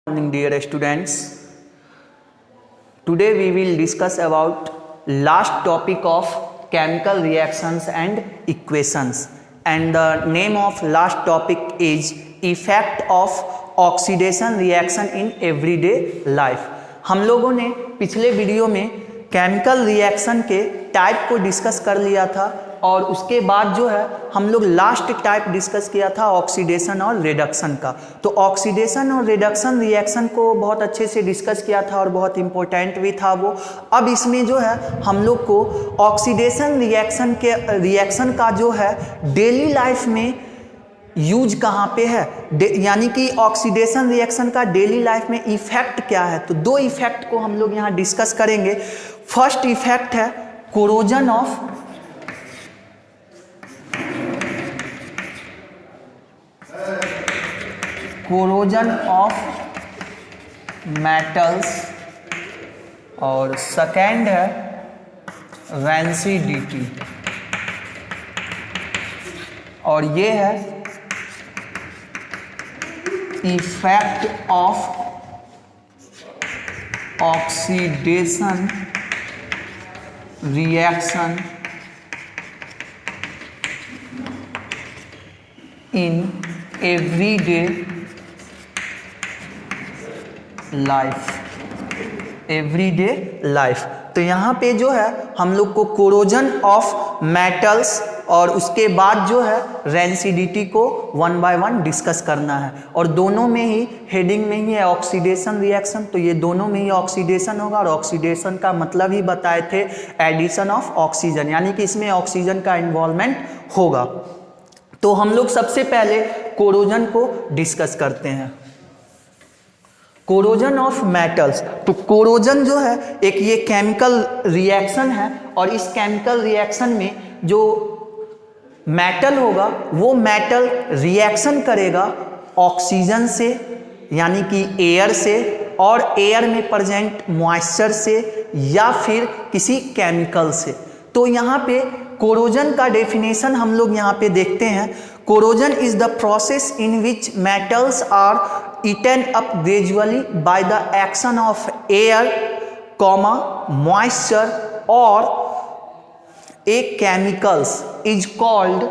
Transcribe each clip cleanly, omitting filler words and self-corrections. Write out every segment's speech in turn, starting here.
Morning dear students. Today we will discuss about last topic of chemical reactions and equations, and the name of last topic is effect of oxidation reaction in everyday life. हम लोगों ने पिछले video में chemical reaction के type को discuss कर लिया था और उसके बाद जो है हम लोग लास्ट टाइप डिस्कस किया था ऑक्सीडेशन और रिडक्शन का। तो ऑक्सीडेशन और रिडक्शन रिएक्शन को बहुत अच्छे से डिस्कस किया था और बहुत इम्पोर्टेंट भी था वो। अब इसमें जो है हम लोग को ऑक्सीडेशन रिएक्शन का जो है डेली लाइफ में यूज कहाँ पे है, यानी कि ऑक्सीडेशन रिएक्शन का डेली लाइफ में इफेक्ट क्या है। तो दो इफेक्ट को हम लोग यहाँ डिस्कस करेंगे। फर्स्ट इफेक्ट है कोरोजन ऑफ मेटल्स और सेकेंड है रेंसिडिटी, और ये है effect of oxidation reaction in everyday life. तो यहाँ पे जो है हम लोग को कोरोजन ऑफ मेटल्स और उसके बाद जो है रेंसिडिटी को वन बाय वन डिस्कस करना है, और दोनों में ही हेडिंग में ही है ऑक्सीडेशन रिएक्शन। तो ये दोनों में ही ऑक्सीडेशन होगा, और ऑक्सीडेशन का मतलब ही बताए थे एडिशन ऑफ ऑक्सीजन, यानी कि इसमें ऑक्सीजन का इन्वॉल्वमेंट होगा। तो हम लोग सबसे पहले कोरोजन को डिस्कस करते हैं। कोरोजन ऑफ मेटल्स, तो कोरोजन जो है एक ये केमिकल रिएक्शन है, और इस केमिकल रिएक्शन में जो मेटल होगा वो मेटल रिएक्शन करेगा ऑक्सीजन से, यानी कि एयर से, और एयर में प्रेजेंट मॉइस्चर से, या फिर किसी केमिकल से। तो यहाँ पे कोरोजन का डेफिनेशन हम लोग यहाँ पे देखते हैं। Corrosion is the process in which metals are eaten up gradually by the action of air, moisture और a chemicals is called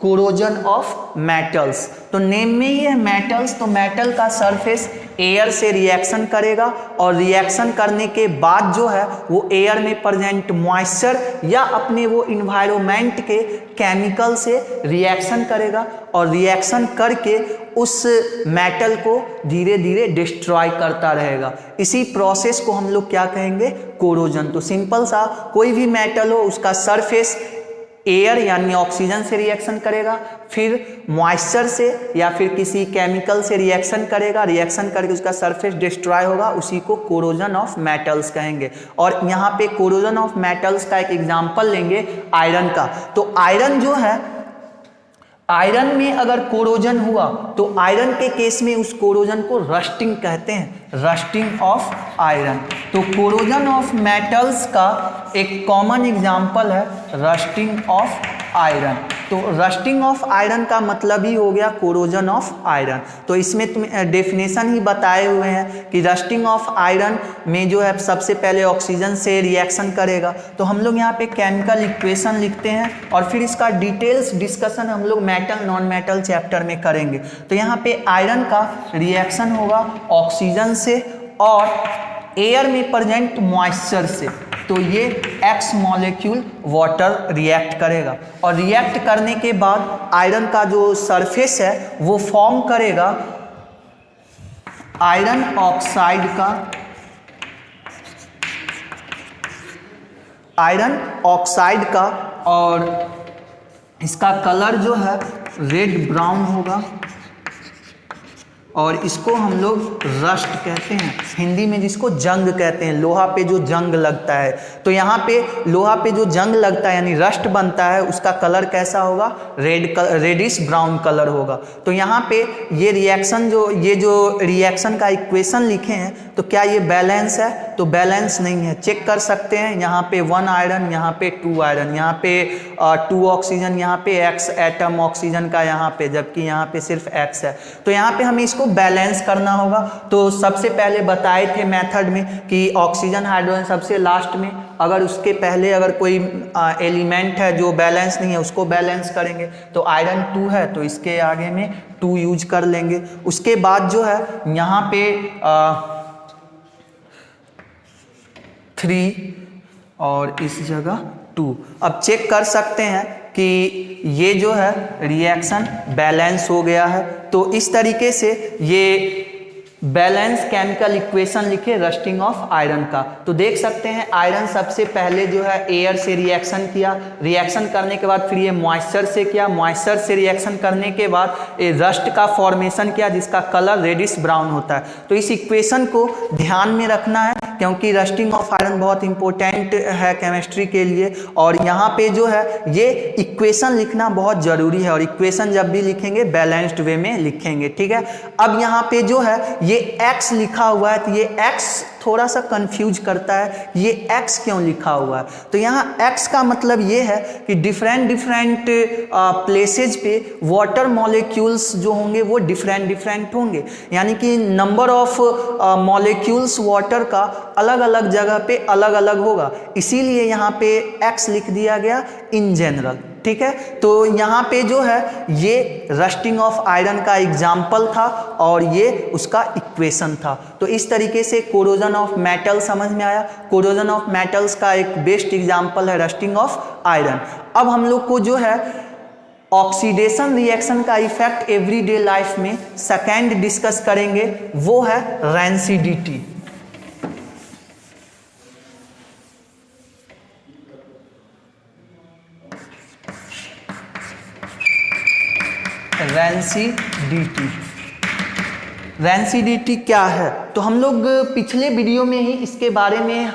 corrosion of metals. तो नेम में ही है मेटल्स, तो मेटल का सरफेस एयर से रिएक्शन करेगा, और रिएक्शन करने के बाद जो है वो एयर में प्रेजेंट मॉइस्चर या अपने वो इन्वायरमेंट के केमिकल से रिएक्शन करेगा, और रिएक्शन करके उस मेटल को धीरे धीरे डिस्ट्रॉय करता रहेगा। इसी प्रोसेस को हम लोग क्या कहेंगे, कोरोजन। तो सिंपल सा कोई भी मेटल हो उसका सरफेस एयर यानी ऑक्सीजन से रिएक्शन करेगा, फिर मॉइस्चर से या फिर किसी केमिकल से रिएक्शन करेगा, रिएक्शन करके उसका सरफेस डिस्ट्रॉय होगा, उसी को कोरोजन ऑफ मेटल्स कहेंगे। और यहाँ पे कोरोजन ऑफ मेटल्स का एक एग्जांपल लेंगे आयरन का। तो आयरन जो है, आयरन में अगर कोरोजन हुआ तो आयरन के केस में उस कोरोजन को रस्टिंग कहते हैं, रस्टिंग ऑफ आयरन। तो कोरोजन ऑफ मेटल्स का एक कॉमन एग्जांपल है रस्टिंग ऑफ आयरन। तो रस्टिंग ऑफ आयरन का मतलब ही हो गया कोरोजन ऑफ आयरन। तो इसमें तुम डेफिनेशन ही बताए हुए हैं कि रस्टिंग ऑफ आयरन में जो है सबसे पहले ऑक्सीजन से रिएक्शन करेगा। तो हम लोग यहाँ पे केमिकल इक्वेशन लिखते हैं, और फिर इसका डिटेल्स डिस्कशन हम लोग मेटल नॉन मेटल चैप्टर में करेंगे। तो यहाँ पे आयरन का रिएक्शन होगा ऑक्सीजन से और एयर में प्रेजेंट मॉइस्चर से। तो ये X मॉलिक्यूल वाटर रिएक्ट करेगा, और रिएक्ट करने के बाद आयरन का जो सरफेस है वो फॉर्म करेगा आयरन ऑक्साइड का, और इसका कलर जो है रेड ब्राउन होगा, और इसको हम लोग रस्ट कहते हैं, हिंदी में जिसको जंग कहते हैं, लोहा पे जो जंग लगता है। तो यहाँ पे लोहा पे जो जंग लगता है यानी रस्ट बनता है, उसका कलर कैसा होगा, रेडिश ब्राउन कलर होगा। तो यहाँ पे ये रिएक्शन जो रिएक्शन का इक्वेशन लिखे हैं, तो क्या ये बैलेंस है, तो बैलेंस नहीं है। चेक कर सकते हैं, यहाँ पे 1 आयरन, यहाँ पे 2 आयरन, यहाँ पे 2 ऑक्सीजन, यहाँ पे X एटम ऑक्सीजन का यहाँ पे, जबकि यहाँ पे सिर्फ X है। तो यहाँ पे हमें इसको बैलेंस करना होगा। तो सबसे पहले बताए थे मेथड में कि ऑक्सीजन हाइड्रोजन सबसे लास्ट में, अगर उसके पहले अगर कोई एलिमेंट है जो बैलेंस नहीं है उसको बैलेंस करेंगे। तो आयरन 2 है तो इसके आगे में 2 यूज कर लेंगे। उसके बाद जो है यहाँ पे 3 और इस जगह 2। अब चेक कर सकते हैं कि ये जो है रिएक्शन बैलेंस हो गया है। तो इस तरीके से ये बैलेंस केमिकल इक्वेशन लिखे रस्टिंग ऑफ आयरन का। तो देख सकते हैं आयरन सबसे पहले जो है एयर से रिएक्शन किया, रिएक्शन करने के बाद फिर ये मॉइस्चर से किया, मॉइस्चर से रिएक्शन करने के बाद ये रस्ट का फॉर्मेशन किया जिसका कलर रेडिश ब्राउन होता है। तो इस इक्वेशन को ध्यान में रखना है क्योंकि रस्टिंग ऑफ आयरन बहुत इंपॉर्टेंट है केमिस्ट्री के लिए। और यहाँ पे जो है ये इक्वेशन लिखना बहुत ज़रूरी है और इक्वेशन जब भी लिखेंगे बैलेंस्ड वे में लिखेंगे, ठीक है। अब यहाँ पे जो है ये x लिखा हुआ है तो ये x थोड़ा सा कंफ्यूज करता है, ये x क्यों लिखा हुआ है। तो यहाँ x का मतलब ये है कि डिफरेंट प्लेसेज पे वाटर मॉलिक्यूल्स जो होंगे वो डिफरेंट होंगे, यानी कि नंबर ऑफ मॉलिक्यूल्स वाटर का अलग अलग जगह पे अलग अलग होगा, इसीलिए यहाँ पे x लिख दिया गया इन जनरल, ठीक है। तो यहाँ पे जो है ये रस्टिंग ऑफ आयरन का एग्जाम्पल था और ये उसका इक्वेशन था। तो इस तरीके से कोरोजन ऑफ मेटल समझ में आया। कोरोजन ऑफ मेटल्स का एक बेस्ट एग्जाम्पल है रस्टिंग ऑफ आयरन। अब हम लोग को जो है ऑक्सीडेशन रिएक्शन का इफेक्ट एवरीडे लाइफ में सेकेंड डिस्कस करेंगे, वो है रैंसिडिटी। रैंसिडिटी क्या है? तो हम लोग पिछले वीडियो में ही इसके बारे में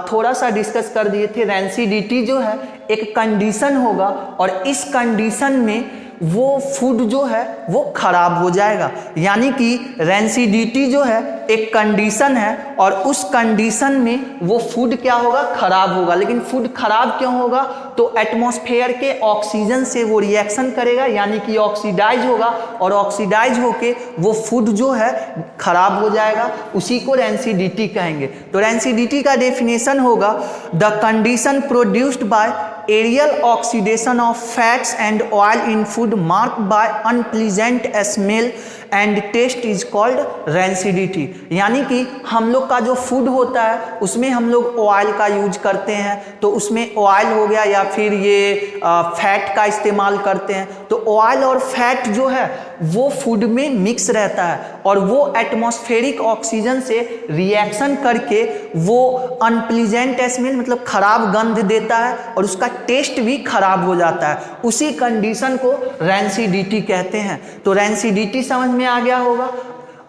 थोड़ा सा डिस्कस कर दिए थे। रैंसिडिटी जो है एक कंडीशन होगा और इस कंडीशन में वो फूड जो है वो खराब हो जाएगा, यानी कि रैंसिडिटी जो है एक कंडीशन है और उस कंडीशन में वो फूड क्या होगा, खराब होगा। लेकिन फूड खराब क्यों होगा? तो एटमॉस्फेयर के ऑक्सीजन से वो रिएक्शन करेगा, यानी कि ऑक्सीडाइज होगा और ऑक्सीडाइज होके वो फूड जो है खराब हो जाएगा, उसी को रैंसिडिटी कहेंगे। तो रैंसिडिटी का डेफिनेशन होगा the condition produced by aerial oxidation of fats and oil in food marked by unpleasant smell and taste is called rancidity. यानी कि हम लोग का जो फूड होता है उसमें हम लोग ऑयल का यूज करते हैं, तो उसमें ऑयल हो गया या फिर ये फैट का इस्तेमाल करते हैं। तो ऑयल और फैट जो है वो फूड में मिक्स रहता है और वो एटमॉस्फेरिक ऑक्सीजन से रिएक्शन करके वो अनप्लीजेंट स्मेल मतलब खराब गंध देता है और उसका टेस्ट भी खराब हो जाता है। उसी कंडीशन को रैंसिडिटी कहते हैं। तो रैंसिडिटी समझ में आ गया होगा।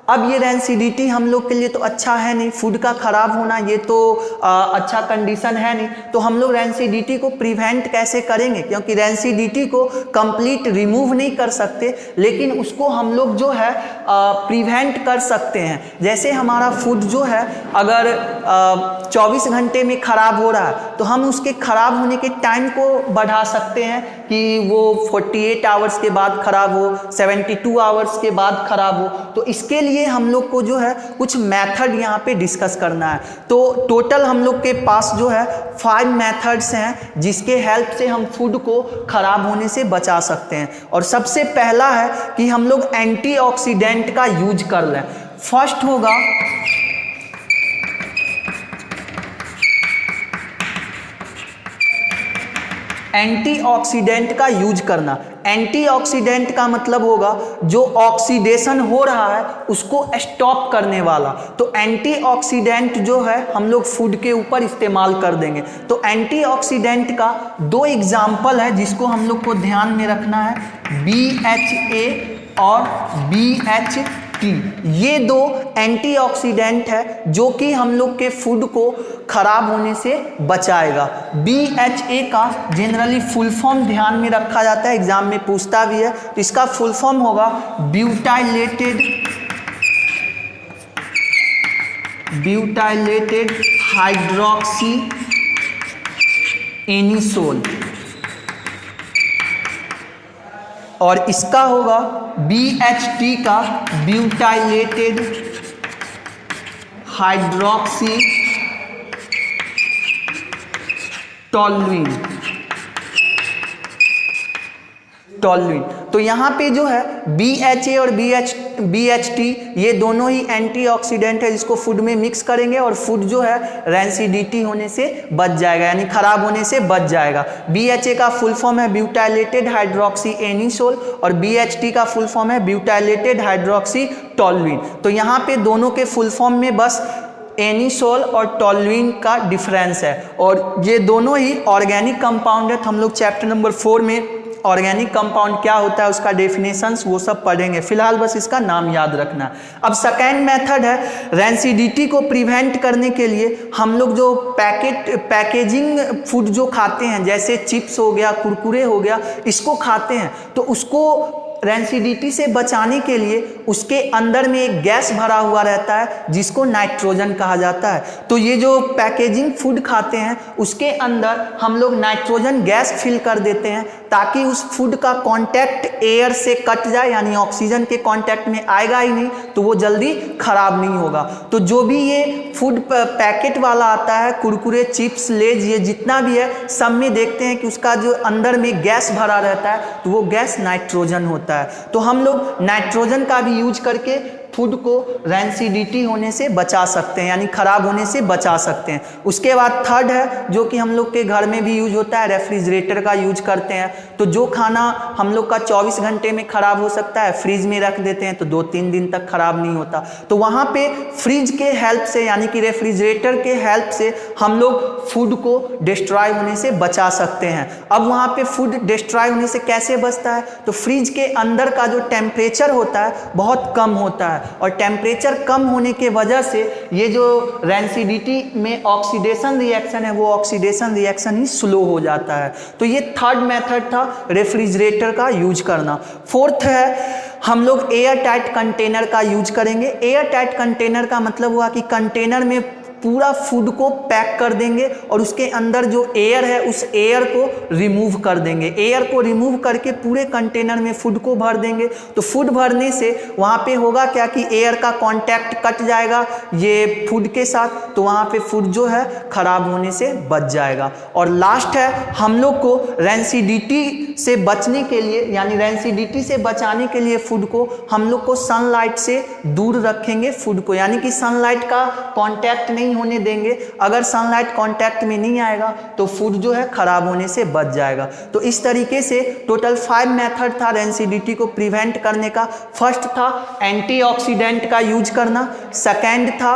अब ये रैंसिडिटी हम लोग के लिए तो अच्छा है नहीं, फूड का खराब होना ये तो अच्छा कंडीशन है नहीं। तो हम लोग रैंसिडिटी को प्रिवेंट कैसे करेंगे? क्योंकि रैंसिडिटी को कंप्लीट रिमूव नहीं कर सकते, लेकिन उसको हम लोग जो है प्रिवेंट कर सकते हैं। जैसे हमारा फूड जो है अगर 24 घंटे में खराब हो रहा है तो हम उसके खराब होने के टाइम को बढ़ा सकते हैं कि वो 48 आवर्स के बाद खराब हो, 72 आवर्स के बाद खराब हो। तो इसके लिए हम लोग को जो है कुछ मेथड यहाँ पे डिस्कस करना है। तो टोटल हम लोग के पास जो है 5 मेथड्स हैं जिसके हेल्प से हम फूड को खराब होने से बचा सकते हैं। और सबसे पहला है कि हम लोग एंटीऑक्सीडेंट का यूज कर लें। फर्स्ट होगा एंटीऑक्सीडेंट का यूज करना। एंटीऑक्सीडेंट का मतलब होगा जो ऑक्सीडेशन हो रहा है उसको स्टॉप करने वाला। तो एंटीऑक्सीडेंट जो है हम लोग फूड के ऊपर इस्तेमाल कर देंगे। तो एंटीऑक्सीडेंट का 2 एग्जाम्पल है जिसको हम लोग को ध्यान में रखना है, BHA और BHT। ये 2 एंटीऑक्सीडेंट है जो कि हम लोग के फूड को खराब होने से बचाएगा। BHA का जनरली फुल फॉर्म ध्यान में रखा जाता है, एग्जाम में पूछता भी है। तो इसका फुल फॉर्म होगा ब्यूटाइलेटेड हाइड्रोक्सी एनिसोल। और इसका होगा BHT का ब्यूटाइलेटेड हाइड्रोक्सी टॉल्यूइन। तो यहाँ पे जो है BHA और BHT ये दोनों ही एंटीऑक्सीडेंट है, जिसको फूड में मिक्स करेंगे और फूड जो है रैंसिडिटी होने से बच जाएगा, यानी खराब होने से बच जाएगा। BHA का फुल फॉर्म है ब्यूटाइलेटेड हाइड्रोक्सी एनिसोल और BHT का फुल फॉर्म है ब्यूटाइलेटेड हाइड्रोक्सी टॉल्यूइन। तो यहाँ पे दोनों के फुल फॉर्म में बस एनिसोल और टॉल्यूइन का डिफरेंस है, और ये दोनों ही ऑर्गेनिक कंपाउंड है। तो हम लोग चैप्टर नंबर 4 में ऑर्गेनिक कंपाउंड क्या होता है, उसका डेफिनेशंस वो सब पढ़ेंगे, फिलहाल बस इसका नाम याद रखना। अब सेकेंड मेथड है रैंसिडिटी को प्रिवेंट करने के लिए हम लोग जो पैकेजिंग फूड जो खाते हैं, जैसे चिप्स हो गया, कुरकुरे हो गया, इसको खाते हैं, तो उसको रैंसिडिटी से बचाने के लिए उसके अंदर में एक गैस भरा हुआ रहता है जिसको नाइट्रोजन कहा जाता है। तो ये जो पैकेजिंग फूड खाते हैं उसके अंदर हम लोग नाइट्रोजन गैस फिल कर देते हैं ताकि उस फूड का कांटेक्ट एयर से कट जाए, यानी ऑक्सीजन के कांटेक्ट में आएगा ही नहीं, तो वो जल्दी खराब नहीं होगा। तो जो भी ये फूड पैकेट वाला आता है, कुरकुरे, चिप्स, लेज, ये जितना भी है, सब में देखते हैं कि उसका जो अंदर में गैस भरा रहता है तो वो गैस नाइट्रोजन होता है। तो हम लोग नाइट्रोजन का भी यूज करके फूड को रैंसिडिटी होने से बचा सकते हैं, यानी खराब होने से बचा सकते हैं। उसके बाद थर्ड है जो कि हम लोग के घर में भी यूज होता है, रेफ्रिजरेटर का यूज करते हैं। तो जो खाना हम लोग का 24 घंटे में खराब हो सकता है, फ्रिज में रख देते हैं तो 2-3 दिन तक खराब नहीं होता। तो वहाँ पे फ्रिज के हेल्प से, यानी कि रेफ्रिजरेटर के हेल्प से हम लोग फूड को डिस्ट्रॉय होने से बचा सकते हैं। अब वहाँ पे फूड डिस्ट्रॉय होने से कैसे बचता है, तो फ्रिज के अंदर का जो टेम्परेचर होता है बहुत कम होता है, और टेम्परेचर कम होने के वजह से ये जो रैंसिडिटी में ऑक्सीडेशन रिएक्शन है, वो ऑक्सीडेशन रिएक्शन ही स्लो हो जाता है। तो ये थर्ड मेथड था रेफ्रिजरेटर का यूज करना। फोर्थ है हम लोग एयर टाइट कंटेनर का यूज करेंगे। एयर टाइट कंटेनर का मतलब हुआ कि कंटेनर में पूरा फूड को पैक कर देंगे और उसके अंदर जो एयर है उस एयर को रिमूव कर देंगे। एयर को रिमूव करके पूरे कंटेनर में फूड को भर देंगे। तो फूड भरने से वहाँ पे होगा क्या कि एयर का कांटेक्ट कट जाएगा ये फूड के साथ, तो वहाँ पे फूड जो है खराब होने से बच जाएगा। और लास्ट है हम लोग को रैंसिडिटी से बचने के लिए, यानी रैंसिडिटी से बचाने के लिए फूड को हम लोग को सनलाइट से दूर रखेंगे फूड को, यानी कि सनलाइट का कांटेक्ट नहीं होने देंगे। अगर सनलाइट कांटेक्ट में नहीं आएगा तो फूड जो है खराब होने से बच जाएगा। तो इस तरीके से टोटल 5 मेथड था रैंसिडिटी को प्रिवेंट करने का। फर्स्ट था एंटीऑक्सीडेंट का यूज करना, सेकेंड था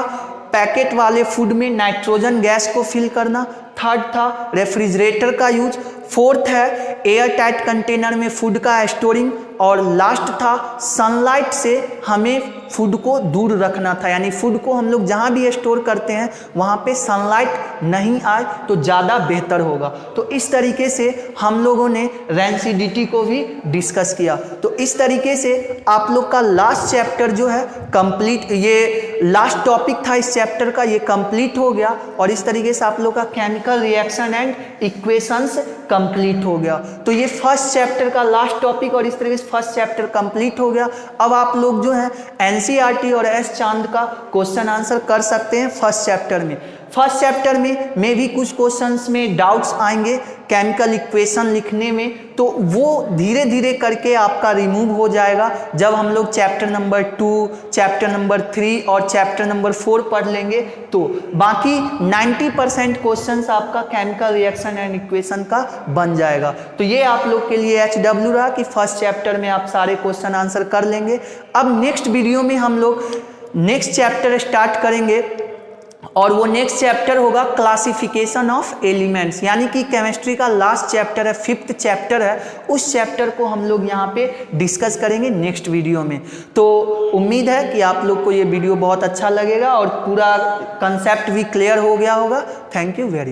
पैकेट वाले फूड में नाइट्रोजन गैस को फिल करना, थर्ड था रेफ्रिजरेटर का यूज, फोर्थ है एयर टाइट कंटेनर में फूड का स्टोरिंग, और लास्ट था सनलाइट से हमें फूड को दूर रखना था, यानी फूड को हम लोग जहाँ भी स्टोर करते हैं वहाँ पे सनलाइट नहीं आए तो ज़्यादा बेहतर होगा। तो इस तरीके से हम लोगों ने रैंसिडिटी को भी डिस्कस किया। तो इस तरीके से आप लोग का लास्ट चैप्टर जो है कंप्लीट, ये लास्ट टॉपिक था इस चैप्टर का, ये कंप्लीट हो गया। और इस तरीके से आप लोग का chemical reaction and equations complete हो गया। तो ये फर्स्ट चैप्टर का लास्ट टॉपिक और इस तरीके से फर्स्ट चैप्टर कंप्लीट हो गया। अब आप लोग जो है एनसीईआरटी और एस चांद का क्वेश्चन आंसर कर सकते हैं फर्स्ट चैप्टर में। फर्स्ट चैप्टर में भी कुछ क्वेश्चंस में डाउट्स आएंगे केमिकल इक्वेशन लिखने में, तो वो धीरे धीरे करके आपका रिमूव हो जाएगा जब हम लोग चैप्टर नंबर 2, चैप्टर नंबर 3 और चैप्टर नंबर 4 पढ़ लेंगे। तो बाकी 90% क्वेश्चंस आपका केमिकल रिएक्शन एंड इक्वेशन का बन जाएगा। तो ये आप लोग के लिए HW रहा कि फर्स्ट चैप्टर में आप सारे क्वेश्चन आंसर कर लेंगे। अब नेक्स्ट वीडियो में हम लोग नेक्स्ट चैप्टर स्टार्ट करेंगे और वो नेक्स्ट चैप्टर होगा क्लासिफिकेशन ऑफ एलिमेंट्स, यानी कि केमिस्ट्री का लास्ट चैप्टर है, 5th चैप्टर है। उस चैप्टर को हम लोग यहाँ पे डिस्कस करेंगे नेक्स्ट वीडियो में। तो उम्मीद है कि आप लोग को ये वीडियो बहुत अच्छा लगेगा और पूरा कंसेप्ट भी क्लियर हो गया होगा। Thank you very much.